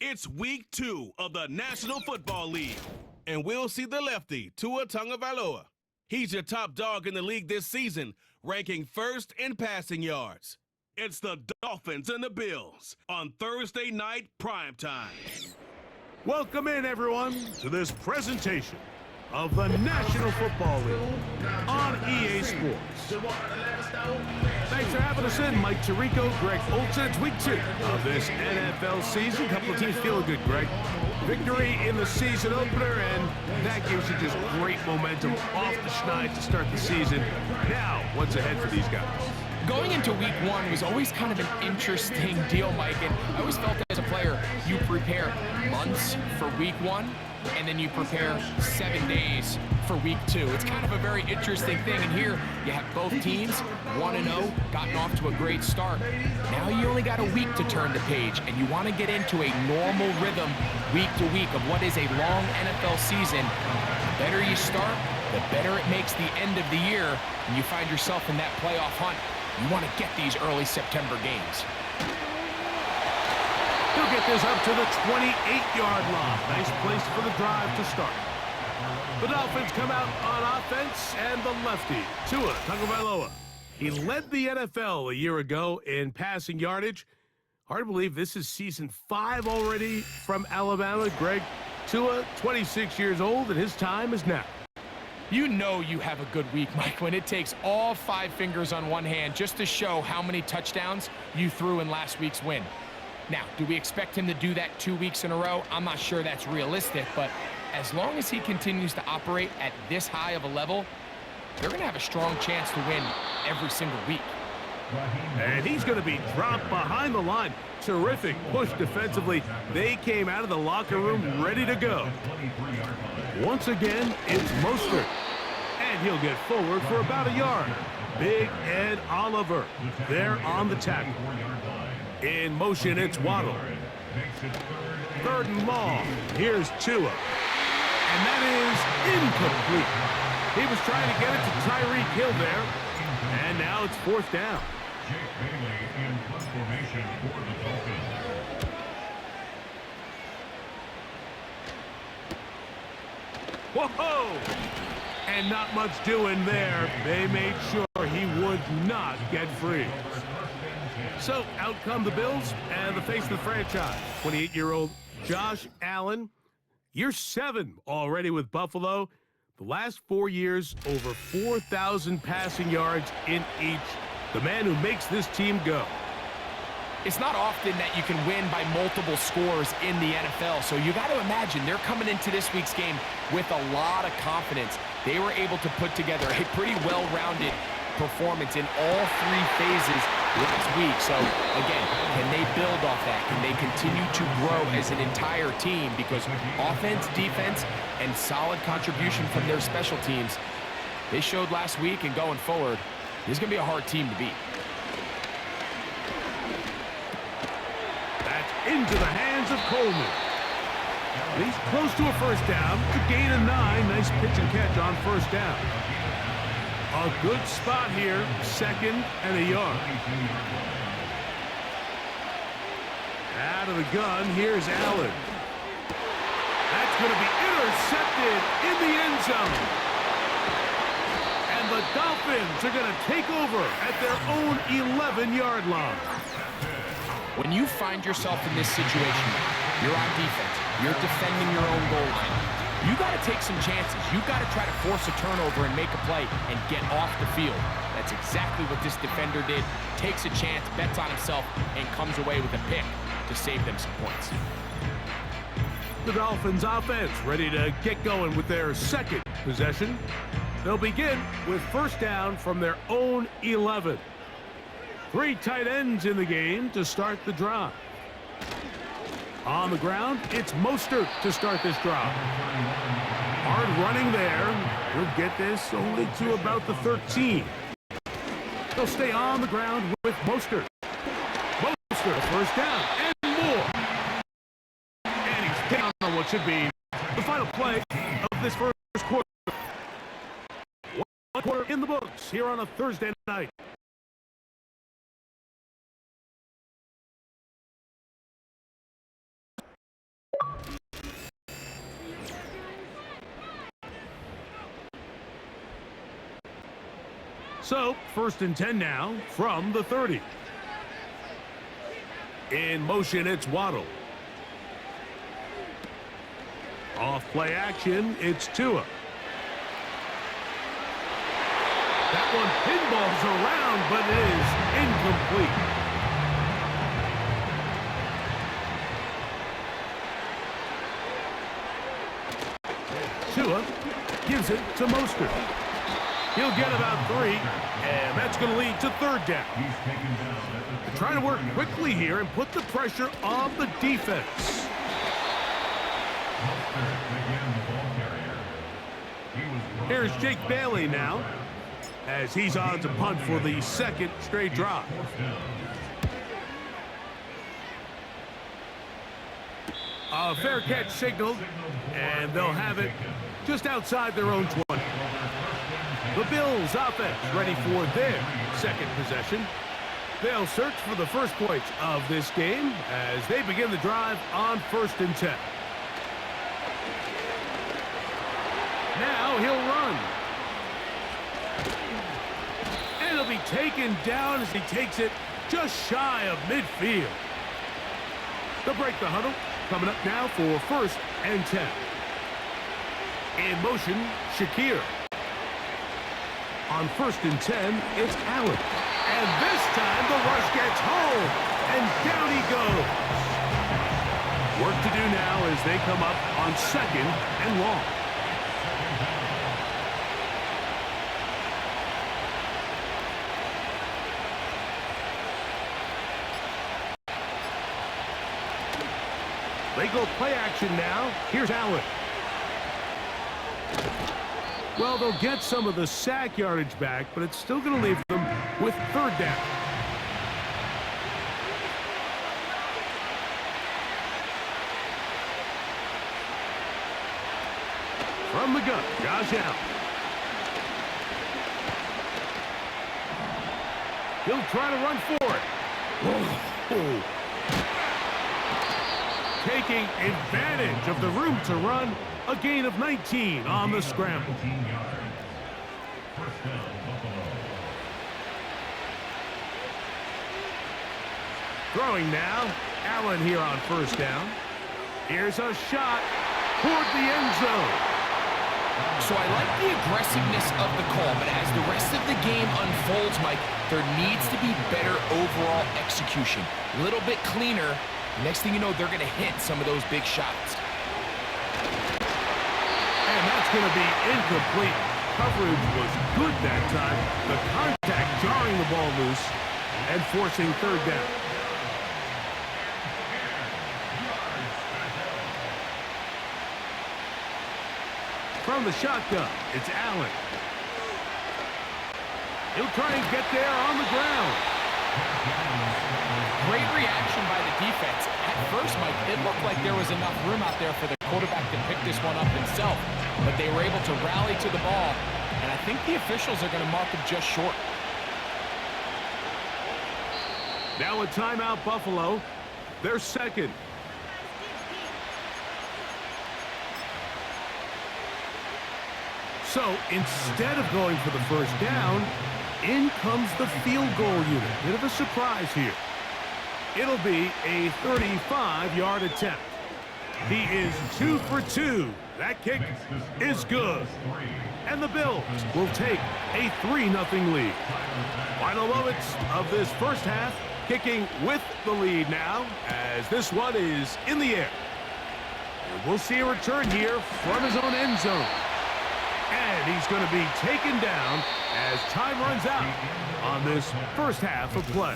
It's week 2 of the National Football League, and we'll see the lefty, Tua Tagovailoa. He's your top dog in the league this season, ranking first in passing yards. It's the Dolphins and the Bills on Thursday night primetime. Welcome in, everyone, to this presentation of the National Football League on EA Sports. Thanks for having us in, Mike Tirico, Greg Olsen. It's week 2 of this NFL season. A couple of teams feeling good, Greg. Victory in the season opener, and that gives you just great momentum off the schneid to start the season. Now, what's ahead for these guys? Going into week 1 was always kind of an interesting deal, Mike, and I always felt as a player, you prepare months for week 1, and then you prepare 7 days for week 2. It's kind of a very interesting thing, and here you have both teams, 1-0, gotten off to a great start. Now you only got a week to turn the page, and you want to get into a normal rhythm week to week of what is a long NFL season. The better you start, the better it makes the end of the year, and you find yourself in that playoff hunt. You want to get these early September games. He'll get this up to the 28-yard line. Nice place for the drive to start. The Dolphins come out on offense, and the lefty, Tua Tagovailoa. He led the NFL a year ago in passing yardage. Hard to believe this is season 5 already from Alabama. Greg, Tua, 26 years old, and his time is now. You know you have a good week, Mike, when it takes all 5 fingers on one hand just to show how many touchdowns you threw in last week's win. Now, do we expect him to do that 2 weeks in a row? I'm not sure that's realistic, but as long as he continues to operate at this high of a level, they're going to have a strong chance to win every single week. And he's going to be dropped behind the line. Terrific push defensively. They came out of the locker room ready to go. Once again, it's Mostert. And he'll get forward for about a yard. Big Ed Oliver there on the tackle. In motion, it's Waddle. 3rd and long. Here's Tua. And that is incomplete. He was trying to get it to Tyreek Hill there. And now it's 4th down. Whoa! And not much doing there. They made sure he would not get free. So out come the Bills and the face of the franchise, 28-year-old Josh Allen. Year 7 already with Buffalo. The last 4 years, over 4,000 passing yards in each. The man who makes this team go. It's not often that you can win by multiple scores in the NFL, so you got to imagine they're coming into this week's game with a lot of confidence. They were able to put together a pretty well-rounded performance in all 3 phases last week. So, again, can they build off that? Can they continue to grow as an entire team? Because offense, defense, and solid contribution from their special teams, they showed last week, and going forward, this is going to be a hard team to beat. That's into the hands of Coleman. He's close to a 1st down. The gain of 9. Nice pitch and catch on 1st down. A good spot here, 2nd and a yard. Out of the gun, here's Allen. That's going to be intercepted in the end zone. And the Dolphins are going to take over at their own 11-yard line. When you find yourself in this situation, you're on defense, you're defending your own goal line, you got to take some chances. You got to try to force a turnover and make a play and get off the field. That's exactly what this defender did. Takes a chance, bets on himself, and comes away with a pick to save them some points. The Dolphins offense ready to get going with their 2nd possession. They'll begin with 1st down from their own 11. 3 tight ends in the game to start the drive. On the ground, it's Mostert to start this drive. Hard running there. He'll get this only to about the 13. They'll stay on the ground with Mostert. Mostert, 1st down and more. And he's down on what should be the final play of this 1st quarter. 1 quarter in the books here on a Thursday night. So, 1st and 10 now from the 30. In motion, it's Waddle. Off play action, it's Tua. That one pinballs around, but it is incomplete. Tua gives it to Mostert. He'll get about 3, and that's going to lead to 3rd down. They're trying to work quickly here and put the pressure on the defense. Here's Jake Bailey now, as he's on to punt for the 2nd straight drive. A fair catch signaled, and they'll have it just outside their own 20. The Bills offense ready for their 2nd possession. They'll search for the first points of this game as they begin the drive on 1st and 10. Now he'll run. And he'll be taken down as he takes it just shy of midfield. They'll break the huddle. Coming up now for 1st and 10. In motion, Shakir. On 1st and 10, it's Allen. And this time the rush gets home. And down he goes. Work to do now as they come up on 2nd and long. They go play action now. Here's Allen. Well, they'll get some of the sack yardage back, but it's still going to leave them with 3rd down. From the gun, Josh Allen. He'll try to run for it. Whoa. Taking advantage of the room to run, a gain of 19 on the scramble. Throwing now, Allen here on 1st down. Here's a shot toward the end zone. So I like the aggressiveness of the call, but as the rest of the game unfolds, Mike, there needs to be better overall execution. A little bit cleaner. Next thing you know, they're going to hit some of those big shots. And that's going to be incomplete. Coverage was good that time. The contact jarring the ball loose and forcing 3rd down. From the shotgun, it's Allen. He'll try and get there on the ground. Great reaction by the defense. At first, Mike, it looked like there was enough room out there for the quarterback to pick this one up himself, but they were able to rally to the ball, and I think the officials are going to mark him just short. Now a timeout, Buffalo. They're 2nd. So instead of going for the 1st down, in comes the field goal unit. Bit of a surprise here. It'll be a 35-yard attempt. He is 2 for 2. That kick is good. And the Bills will take a 3-0 lead. Final moments of this 1st half, kicking with the lead now as this one is in the air. And we'll see a return here from his own end zone. And he's going to be taken down as time runs out on this 1st half of play.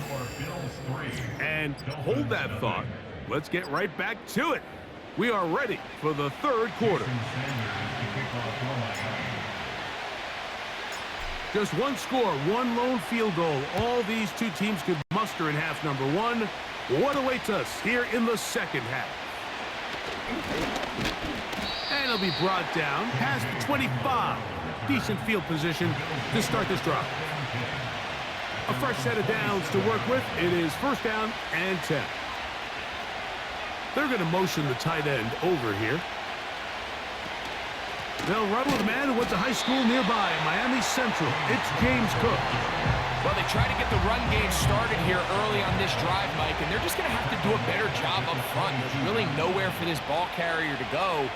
And hold that thought. Let's get right back to it. We are ready for the 3rd quarter. Just one score, one lone field goal. All these two teams could muster in half number 1. What awaits us here in the 2nd half? And it'll be brought down past the 25. Decent field position to start this drive. A fresh set of downs to work with. It is 1st down and 10. They're going to motion the tight end over here. They'll run with a man who went to high school nearby, Miami Central. It's James Cook. Well, they try to get the run game started here early on this drive, Mike, and they're just going to have to do a better job up front. There's really nowhere for this ball carrier to go.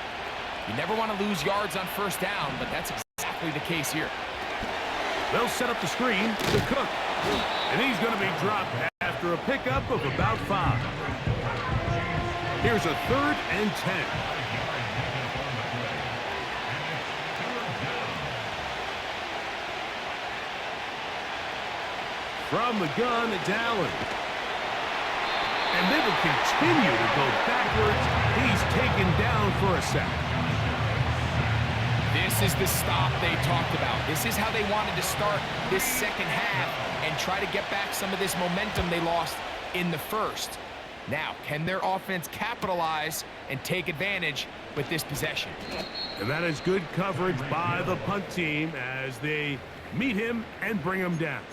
You never want to lose yards on first down, but that's exactly the case here. They'll set up the screen to Cook, and he's going to be dropped after a pickup of about 5. Here's a 3rd and 10. From the gun, it's Allen. And they will continue to go backwards. He's taken down for a sack. This is the stop they talked about. This is how they wanted to start this second half and try to get back some of this momentum they lost in the first. Now, can their offense capitalize and take advantage with this possession? And that is good coverage by the punt team as they meet him and bring him down.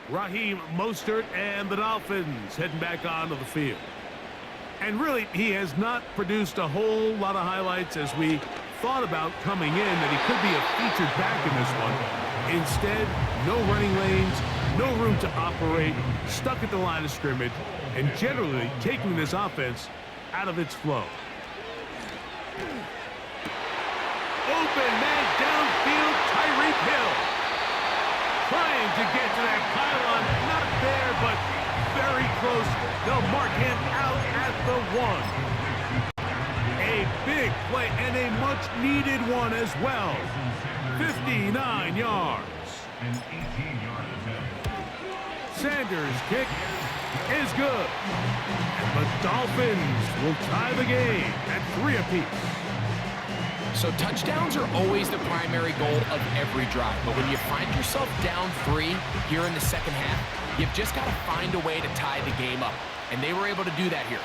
Raheem Mostert and the Dolphins heading back onto the field. And really, he has not produced a whole lot of highlights as we thought about coming in that he could be a featured back in this one. Instead, no running lanes, no room to operate, stuck at the line of scrimmage, and generally taking this offense out of its flow. Open man downfield, Tyreek Hill. Trying to get to that pylon, not there, but very close. They'll mark him out at the 1. A big play and a much-needed one as well. 59 yards. Sanders' kick is good. And the Dolphins will tie the game at 3 apiece. So touchdowns are always the primary goal of every drive. But when you find yourself down 3 here in the second half, you've just got to find a way to tie the game up. And they were able to do that here.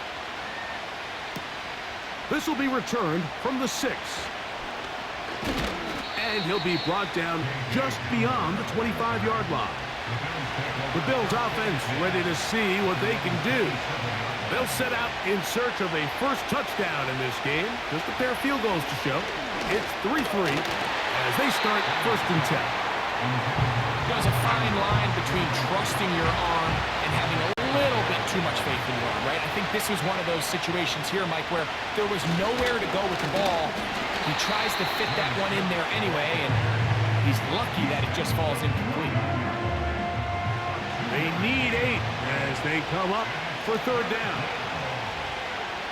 This will be returned from the 6. And he'll be brought down just beyond the 25-yard line. The Bills offense ready to see what they can do. They'll set out in search of a first touchdown in this game. Just a pair of field goals to show. It's 3-3 as they start 1st and 10. There's a fine line between trusting your arm and having a little bit too much faith in your arm, right? I think this was one of those situations here, Mike, where there was nowhere to go with the ball. He tries to fit that one in there anyway, and he's lucky that it just falls incomplete. They need 8 as they come up for 3rd down.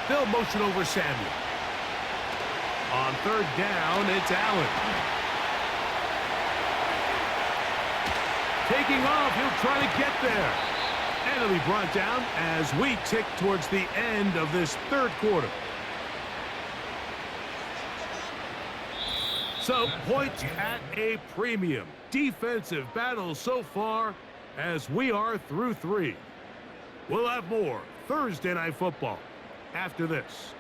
They'll motion over Samuel. On 3rd down, it's Allen. Taking off, he'll try to get there. And he'll be brought down as we tick towards the end of this 3rd quarter. So, points at a premium. Defensive battle so far as we are through 3. We'll have more Thursday Night Football after this.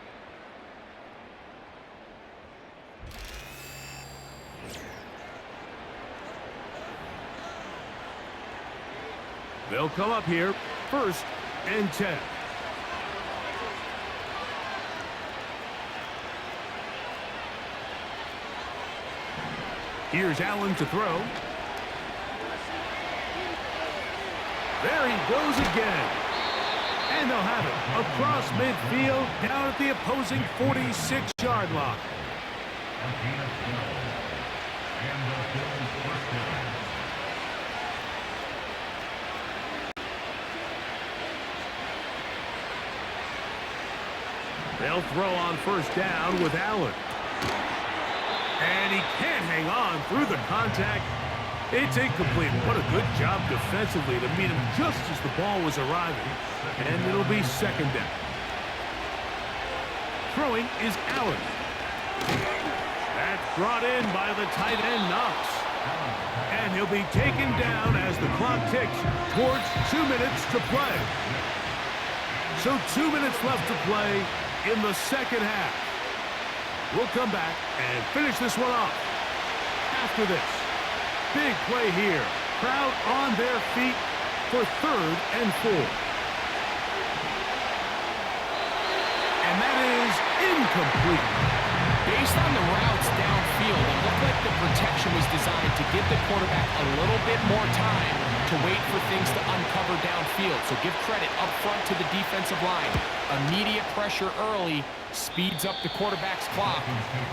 They'll come up here, 1st and 10. Here's Allen to throw. There he goes again. And they'll have it across midfield down at the opposing 46-yard line. They'll throw on 1st down with Allen. And he can't hang on through the contact. It's incomplete. What a good job defensively to meet him just as the ball was arriving. And it'll be 2nd down. Throwing is Allen. That's brought in by the tight end, Knox. And he'll be taken down as the clock ticks towards 2 minutes to play. So 2 minutes left to play in the second half. We'll come back and finish this one off after this. Big play here. Crowd on their feet for 3rd and 4. And that is incomplete. Based on the routes downfield, it looked like the protection was designed to give the quarterback a little bit more time to wait for things to uncover downfield. So give credit up front to the defensive line. Immediate pressure early speeds up the quarterback's clock.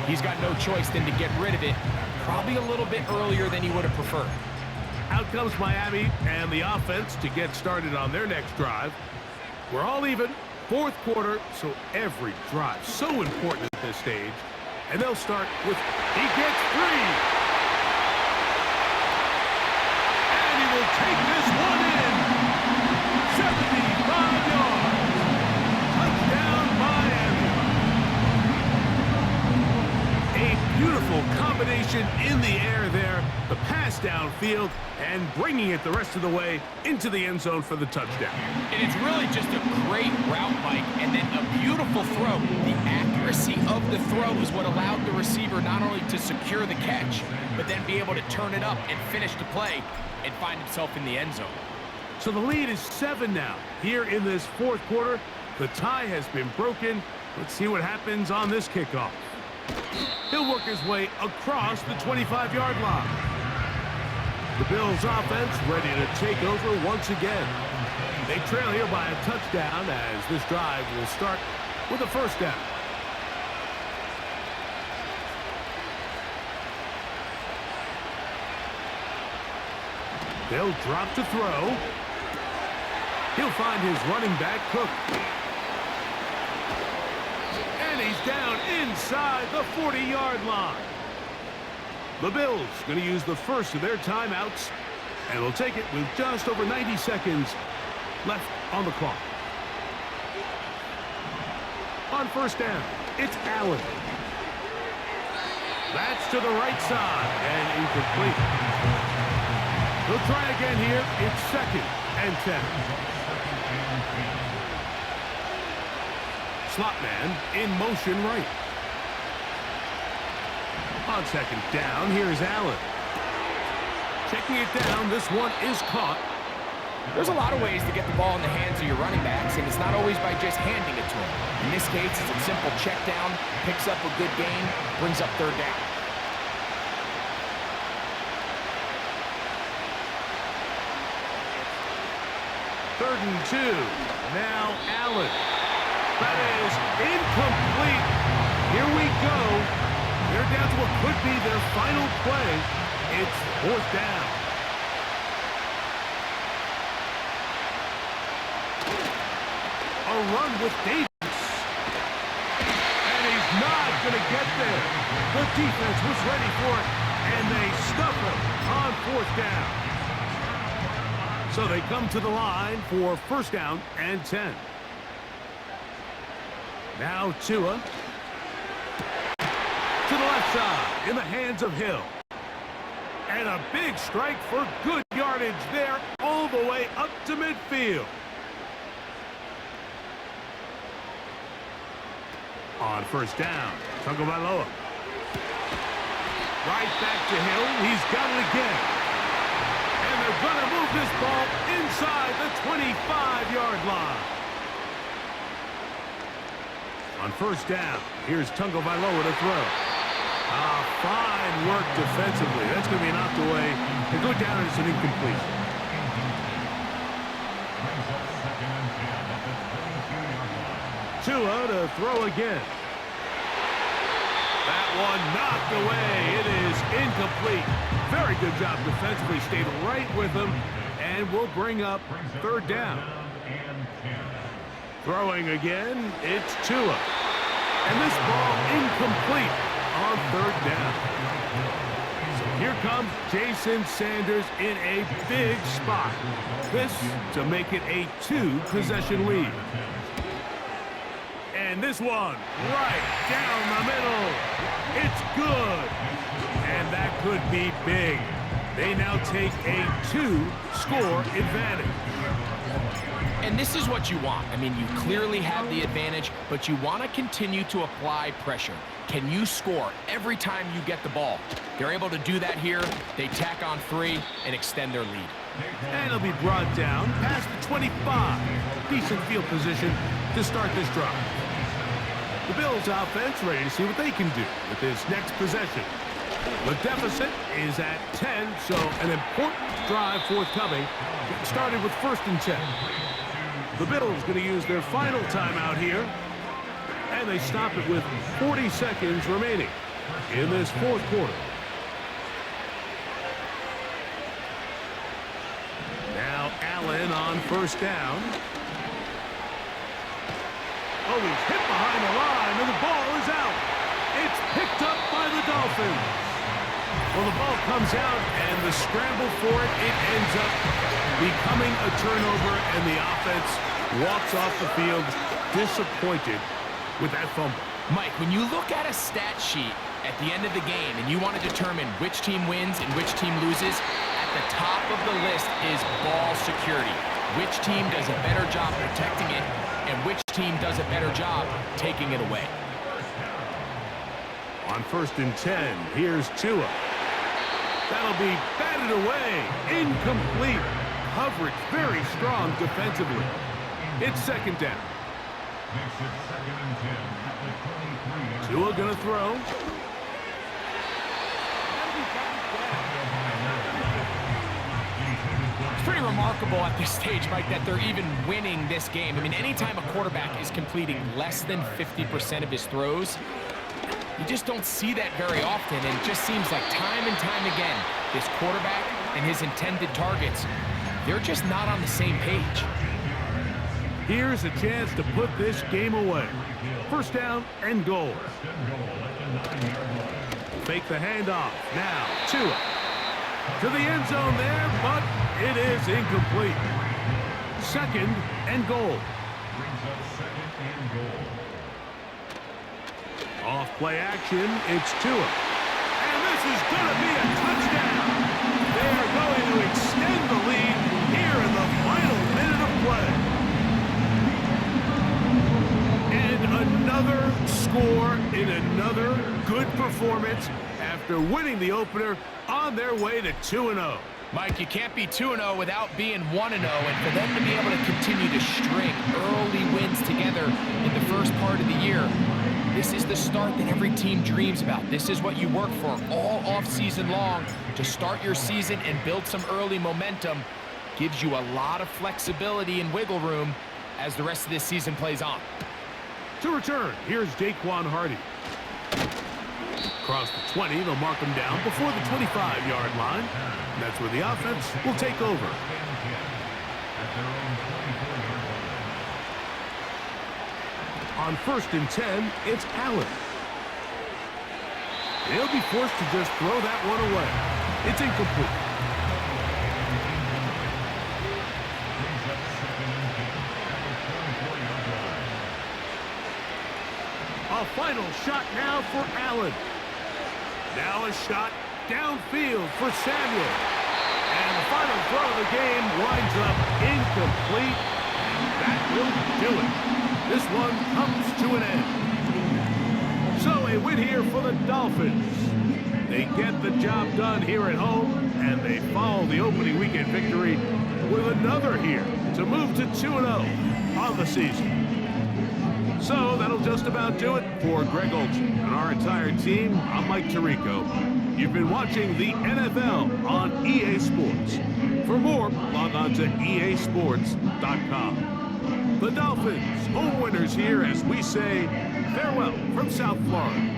He's got no choice than to get rid of it, probably a little bit earlier than he would have preferred. Out comes Miami and the offense to get started on their next drive. We're all even, fourth quarter, so every drive so important at this stage. And they'll start with, he gets 3. And he will take this one in. 75 yards. Touchdown, Miami. A beautiful combination in the air there. The pass downfield and bringing it the rest of the way into the end zone for the touchdown. And it's really just a great route, Mike, and then a beautiful throw. The accuracy of the throw is what allowed the receiver not only to secure the catch, but then be able to turn it up and finish the play and find himself in the end zone. So the lead is 7 now. Here in this fourth quarter, the tie has been broken. Let's see what happens on this kickoff. He'll work his way across the 25-yard line. The Bills offense ready to take over once again. They trail here by a touchdown as this drive will start with a first down. They'll drop to throw. He'll find his running back, Cook. And he's down inside the 40-yard line. The Bills going to use the first of their timeouts, and will take it with just over 90 seconds left on the clock. On first down, it's Allen. That's to the right side and incomplete. He'll try again here. It's 2nd and 10. Slot man in motion right. On 2nd down, here's Allen. Checking it down, this one is caught. There's a lot of ways to get the ball in the hands of your running backs, and it's not always by just handing it to them. In this case, it's a simple check down, picks up a good gain, brings up 3rd down. Third and 2. Now Allen. That is incomplete. Here we go. They're down to what could be their final play. It's 4th down. A run with Davis. And he's not going to get there. The defense was ready for it, and they stuff him on 4th down. So they come to the line for first down and 10. Now Tua. To the left side, in the hands of Hill. And a big strike for good yardage there, all the way up to midfield. On first down, Tagovailoa. Right back to Hill, he's got it again. And they're going to move this ball inside the 25-yard line. On first down, here's Tagovailoa to throw. Fine work defensively. That's going to be knocked away. They go down and it's an incomplete. Tua to throw again. That one knocked away. It is incomplete. Very good job defensively. Stayed right with him and will bring up 3rd down. Throwing again, it's Tua. And this ball incomplete on 3rd down. So here comes Jason Sanders in a big spot. This to make it a 2-possession lead. And this one right down the middle. It's good. And that could be big. They now take a 2-score advantage. And this is what you want. I mean, you clearly have the advantage, but you want to continue to apply pressure. Can you score every time you get the ball? They're able to do that here. They tack on 3 and extend their lead. And it'll be brought down past the 25. Decent field position to start this drive. The Bills offense ready to see what they can do with this next possession. The deficit is at 10, so an important drive forthcoming. Getting started with 1st and 10. The Bills going to use their final timeout here, and they stop it with 40 seconds remaining in this 4th quarter. Now Allen on 1st down. Oh, he's hit behind the line, and the ball is out. It's picked up by the Dolphins. Well, the ball comes out, and the scramble for it, it ends up becoming a turnover, and the offense walks off the field disappointed with that fumble. Mike, when you look at a stat sheet at the end of the game and you want to determine which team wins and which team loses, at the top of the list is ball security. Which team does a better job protecting it, and which team does a better job taking it away. On 1st and 10, here's Tua. That'll be batted away. Incomplete. Coverage very strong defensively. It's 2nd down. Tua gonna throw. It's pretty remarkable at this stage, Mike, that they're even winning this game. I mean, anytime a quarterback is completing less than 50% of his throws, you just don't see that very often, and it just seems like time and time again, this quarterback and his intended targets, they're just not on the same page. Here's a chance to put this game away. 1st down and goal. Fake the handoff. Now, Tua. To the end zone there, but it is incomplete. 2nd and goal. Off play action, it's Tua. And this is going to be a touchdown. They are going to extend the lead here in the final minute of play. And another score in another good performance after winning the opener on their way to 2-0. Mike, you can't be 2-0 without being 1-0, and for them to be able to continue to string early wins together in the first part of the year, this is the start that every team dreams about. This is what you work for all off-season long to start your season and build some early momentum. Gives you a lot of flexibility and wiggle room as the rest of this season plays on. To return, here's Daquan Hardy. Across the 20, they'll mark him down before the 25-yard line. And that's where the offense will take over. On 1st and 10, it's Allen. He'll be forced to just throw that one away. It's incomplete. A final shot now for Allen. Now a shot downfield for Samuel. And the final throw of the game winds up incomplete. And that will do it. This one comes to an end. So a win here for the Dolphins. They get the job done here at home, and they follow the opening weekend victory with another here to move to 2-0 on the season. So that'll just about do it for Greg Olson and our entire team. I'm Mike Tirico. You've been watching the NFL on EA Sports. For more, log on to easports.com. The Dolphins, home winners here as we say farewell from South Florida.